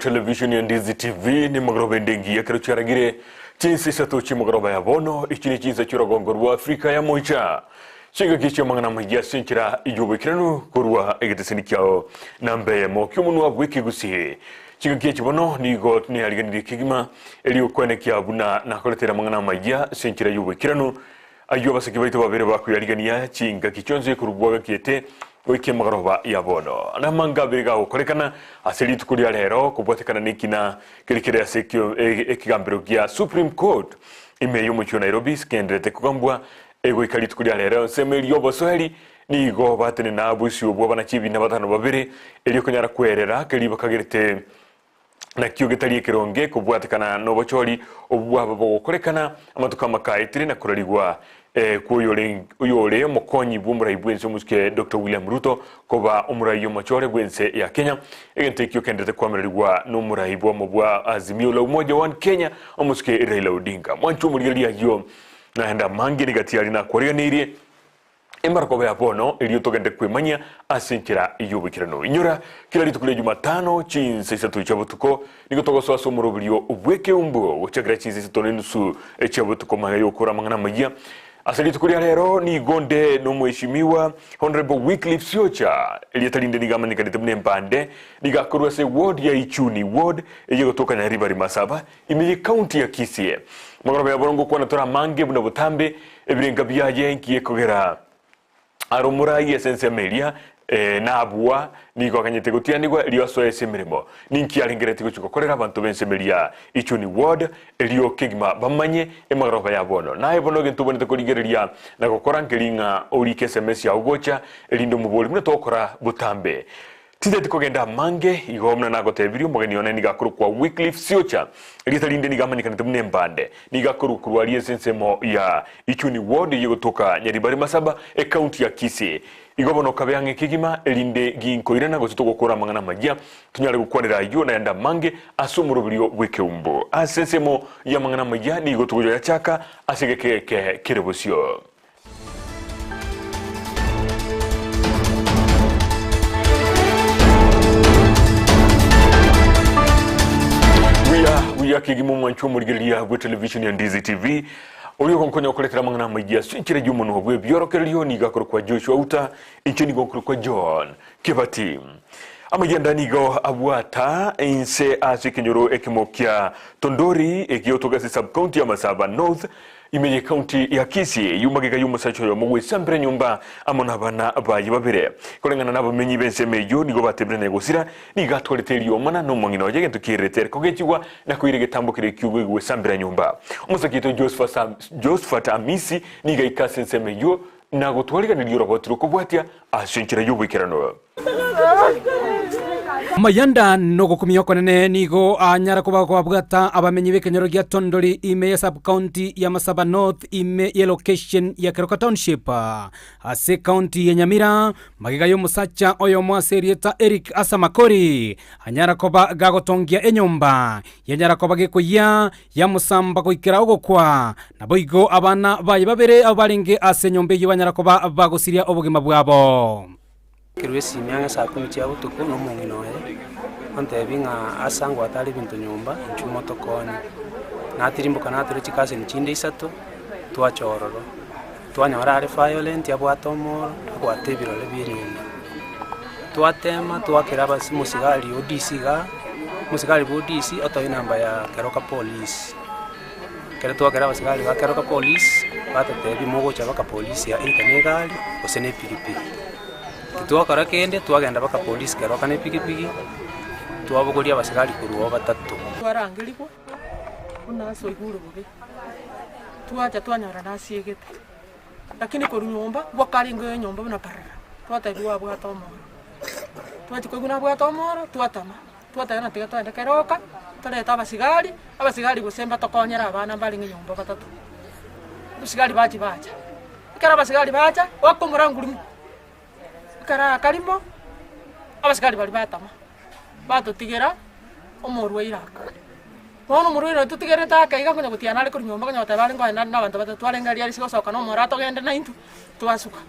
television ya Ndizi TV ni magrobe ndengi ya kero charagire chinsi satochi magroba ya bono ichini chinsa churagongo rwa Afrika ya mocha chinga kicho mangana magia sinchira ijobe kiranu kurwa egetesini kyao nambe mo kyumunu abwiki gusihe chinga kicho bono ni got ni aligani kigima elio kwene kyabuna na koletera mangana magia sinchira ijobe kiranu ayo basaki baito babere bakuyaligani ya chinga kichonze kurubwaga kiete oike magroba ya bono na manga biriga ukorekana aseli tukulia lero kubotekana nikina kilikira sekyo ekigambiro gya Supreme Court imeyo mu Nairobi skendrete kugambwa ego ikali tukulia lero semeli yobosoheli ni go batene na abusi obwo bana chibi na batano babiri elio konyara kwerera keliba kagerete na kyo getali kironge kubwatekana no bocholi obwa babo korekana amatuka makaitire na kurarigwa kuyole mokonyi bumura ibwense muske Dr. William Ruto koba umurayo machore bwense ya Kenya egente kyo kendete kwamererwa no muraibo mobwa azimio la umoja wa Kenya omuske Raila Odinga mwanchu murigelia yo naenda mangi negatiali na kwariganirie embarko ya bono elio togende kwemanya asinchira iyubikirano inyura kila litukule Jumatano chinse satu chabutuko nikotogoso so murobulio ubweke umbo uchagira chinse satonenusu chabutuko magayo kora mangana magia asali tukulia lero ni gonde no mheshimiwa Honorable Wycliffe Siocha eliatalinde nigama nikadete mnembande nigakorwa se ward ya Ichuni ward eye kutoka Nyaribari Masaba imeye county ya Kisii magoroba ya borongo kwa natora mange buna butambe ebirenga byaje nkiye kogera arumurai esense melia na abua niko kanyete gutianirwa elio so esemirimo ninki aringerete gukorera abantu bense melia Ichuni ward elio kigma bamanye emagroba ya bono nae bono gento bonete kurigereria na gukora ngelinga orike SMS ya ugocha elindo muboli muna tokora butambe tinde kugenda mange igomna na gotebirio mugeni one nigakuru kwa Wycliffe Siocha elitalinde nigamani kanete mnembande nigakuru kurwalie sensemo ya Ichuni ward yigotoka Nyaribari Masaba county ya Kisii igobono kabeange kigima elinde ginkoirana gosito gukora mangana magia tunyale gukwanira yo na yanda mange asumurubulio bwekeumbo asensemo ya mangana magia ni gotugo ya chaka asegeke kirebosio we are kigimu mwanchu murigelia bwe television ya Ndizi TV Olio konkonya okuletera mangana magia swinchire jumono obwe biorokelio ni gakoro kwa Joshua Uta inchini gokoro kwa John Kibati amagenda nigo abwata inse asikinyoro ekimokia Tondori ekiyotogasi sub county ya Masaba North imeye county ya Kisii yumagika yumusacho yo mugwe sambere nyumba amona bana bayi babire kolengana nabo menyi bense mejo nigo batebre negosira ni gatkoletelio mana no mongino yegento kiretere kogechigwa na kuirege tambokire kyugwe gwe sambere nyumba umusakito Josephat Amisi niga ikasense mejo na gotwalika ni robotiro kubwatia ashinchira yubikirano Mayanda nogo kumiyoko nene nigo anyara kuba kwa bugata abamenyi bekenyoro gya Tondori ime sub county ya Masaba North ime ye location ya Keroka Township ase county ya Nyamira magiga yo musacha oyo mwaserieta Eric Asamakori anyara kuba gagotongia enyomba yanyara kuba gekoya ya musamba kuikira ogokwa naboigo abana bayi babere abalenge ase nyombe yibanyara kuba bagosiria obugima bwabo Kirwesi mianga saa 10 chia utuku no mungino ante binga asango atali bintu nyumba nchumoto koni na tirimbo kana tire chikase nchinde isato twachororo twanyora ari violent yabo atomo kwatebiro lebirinda twatema twakira basi musigali odisiga musigali bodisi otoyi namba ya Keroka police kere twakira basigali ba Keroka police batatebi mogo cha baka police ya ikanegali osene pilipili twakara kende twagenda baka police Keroka ne pikipiki twabugoria abasigari kuruo batatu twarangiriko unaso iguru buge twacha twanyara nasiegete lakini ko nyumba gwakaringo nyumba na parara twatabiwa bwa tomoro twachikoguna bwa tomoro twatana tiga twenda Keroka tuleta abasigari gusemba tokonyera abana bali nyumba batatu abasigari bacha ikara abasigari bacha wakomuranguru kara karimo abasigari bali batama batutigera omorwa iraka bono murwira tutigere takaiga kunya gutiana ari kuri nyumba kunya batabari ngo na abantu batatu arenga ari sigosoka no morato gende na intu twasuka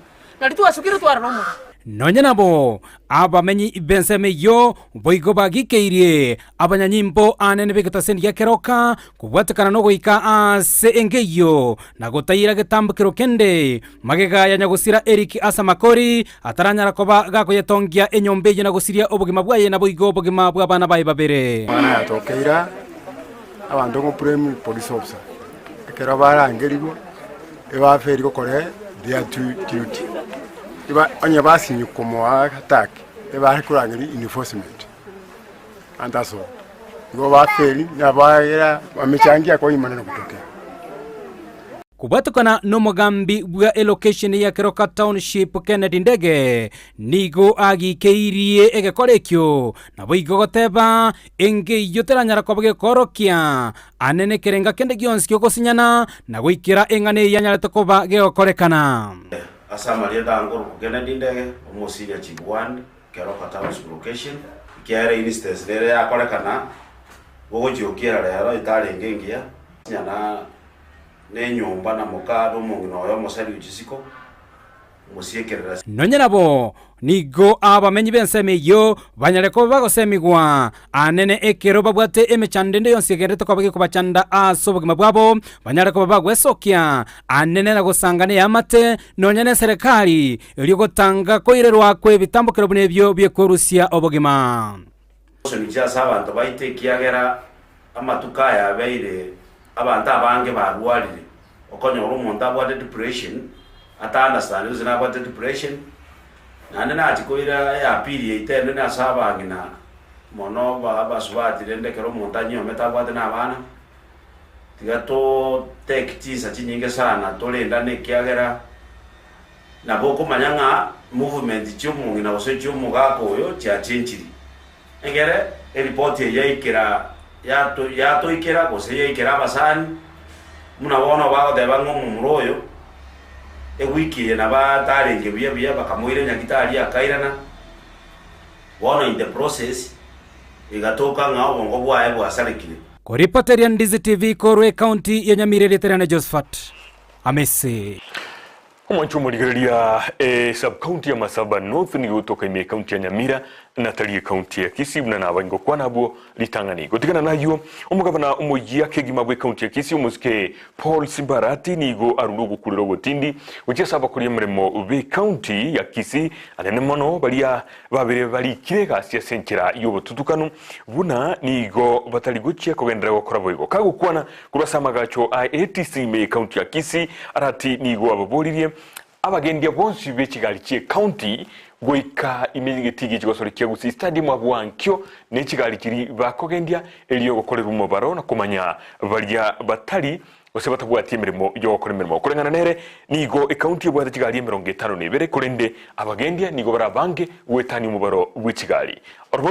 nari twasukire twara no nonya nabo abamenyi benseme yo boigo bagikeirie abanyanyimbo anene begetasendi ya keroka kubwatekana no goika ase engeyo na gotayira getambukiro kende magega ya nyagusira Eric Asamakori ataranyara koba gako yatongia enyombe yo nagusiria obugima bwaye na boigo obugima bwa bana baye babere bana yatokeira abantu ngo prime police officer ekera barangerigwo ebaferi gokore their duty iba anya basinye komoa attack eba kurangiri enforcement and that's all go baferi nabaira amechangia kwa imana kutokea kubatukana no mugambi bwa allocation ya Keroka Township Kennedy Ndege nigo agikeirie egekorekyo na boigo goteba enge yoteranyara kwabage korokia anene kerenga kende gionsi gosinyana na gwikira engane yanyarete koba gekorekana Asamaria dangor Kennedy Ndege umusiria chibwan Keroka Township location kiare instance rere yakorekana wogo jokira rero itarengengia nyana ne nyomba na mukado mungino yo mosari ujisiko musiekerera nonya nabo nigo abamenyi benseme yo banyareko bagosemigwa anene ekero babwate emechandende yonse gerete kwabage kubachanda asobugima bwabo banyareko bagwesokia anene na gusangane yamate nonya ne serikali iri gotanga koirerwa kwe bitambukiro bunebyo byekorusia obugima sonija sabantu baitekiagera amatuka ya beire abantu abange barwarire okonyora umuntu abwate depression understand uzina abwate depression nane nati koira ya pili itende na sabangina mono basubati ndekero umuntu anyometa abwate nabana tigato tekitisa chinyinge sana tolenda nekiagera naboko manyanga movement cy'umuntu na bose cy'umugako yo cya chenchiri engere report yaikira yato ikera gose yaikira abasani munabona bago ngo mumuroyo ewiki na batarenge biya bakamuire nyakitali akairana bona in the process igatoka ngao ngo bwaye bwasalikire ko reporter Ndizi TV Korwe County ya Nyamirere terana Josephat Amese Mwanchu murigeria sub-county ya Masaba North ni gutoka ime county ya Nyamira na tali county ya Kisii na nabango kwa nabo litangani gotikana nayo umugabana umujia kegima bwe county ya Kisii umuske Paul Simbarati nigo arurugo kuriro gotindi uje saba kuri mremo be county ya Kisii anene mono balia babere bali kirega sia senkira yobo tutukanu buna nigo batali guchia kogendera gukora boigo kagukwana kurasama gacho IATC me county ya Kisii arati nigo ababolirie abagendia bonsi bekigali kie county goika imigitigi kigosoro kyegusi stadium abwankyo nekigali kiri bakogendia eliyo gokorera umubaro na kumanya balya batali ose batabwati emirimo yo gukora imirimo kurengana nere nigo county bwate kigali 52 kurende abagendia nigo barabange wetani umubaro w'ikigali